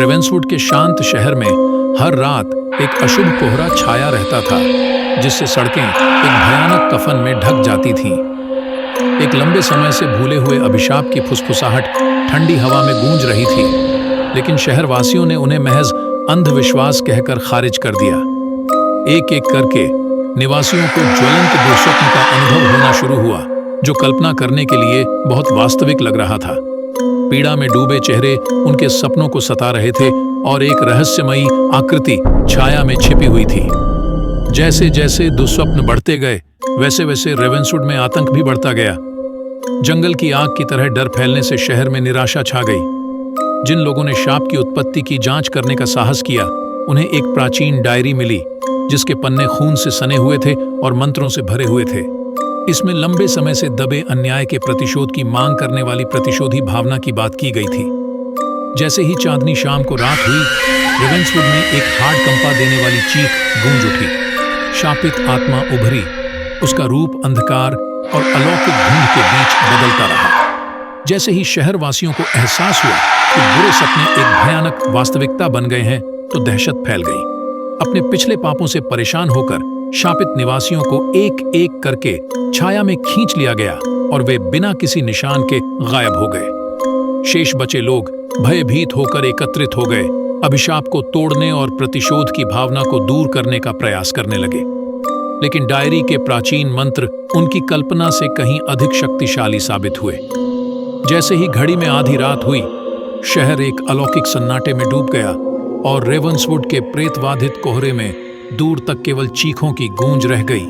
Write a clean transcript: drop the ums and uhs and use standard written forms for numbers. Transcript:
रेवेंसवुड के शांत शहर में हर रात एक अशुभ कोहरा छाया रहता था, जिससे सड़कें एक भयानक कफन में ढक जाती थीं। एक लंबे समय से भूले हुए अभिशाप की फुसफुसाहट ठंडी हवा में गूंज रही थी, लेकिन शहरवासियों ने उन्हें महज अंधविश्वास कहकर खारिज कर दिया। एक एक करके निवासियों को ज्वलंत दुःस्वप्न का अनुभव होना शुरू हुआ, जो कल्पना करने के लिए बहुत वास्तविक लग रहा था। पीड़ा में डूबे चेहरे उनके सपनों को सता रहे थे और एक रहस्यमयी आकृति छाया में छिपी हुई थी। जैसे जैसे दुःस्वप्न बढ़ते गए, वैसे वैसे रेवेंसवुड में आतंक भी बढ़ता गया। जंगल की आग की तरह डर फैलने से शहर में निराशा छा गई। जिन लोगों ने शाप की उत्पत्ति की जांच करने का साहस किया, उन्हें एक प्राचीन डायरी मिली, जिसके पन्ने खून से सने हुए थे और मंत्रों से भरे हुए थे। इसमें लंबे समय से दबे अन्याय के प्रतिशोध की मांग करने वाली प्रतिशोधी भावना की बात की गई थी। जैसे ही चांदनी शाम को रात हुई, रेवेंसवुड में एक हाड़ कंपा देने वाली चीख गूंज उठी। शापित आत्मा उभरी, उसका रूप अंधकार और अलौकिक धुंध के बीच बदलता रहा। जैसे ही शहरवासियों को एहसास हुआ कि बुरे सपने एक भयानक वास्तविकता बन गए हैं, तो दहशत फैल गई। अपने पिछले पापों से परेशान होकर शापित निवासियों को एक एक करके छाया में खींच लिया गया और वे बिना किसी निशान के गायब हो गए। शेष बचे लोग भयभीत होकर एकत्रित हो गए, अभिशाप को तोड़ने और प्रतिशोध की भावना को दूर करने का प्रयास करने लगे। लेकिन डायरी के प्राचीन मंत्र उनकी कल्पना से कहीं अधिक शक्तिशाली साबित हुए। जैसे ही घड़ी में आधी रात हुई, शहर एक अलौकिक सन्नाटे में डूब गया और रेवेंसवुड के प्रेतवाधित कोहरे में दूर तक केवल चीखों की गूंज रह गई।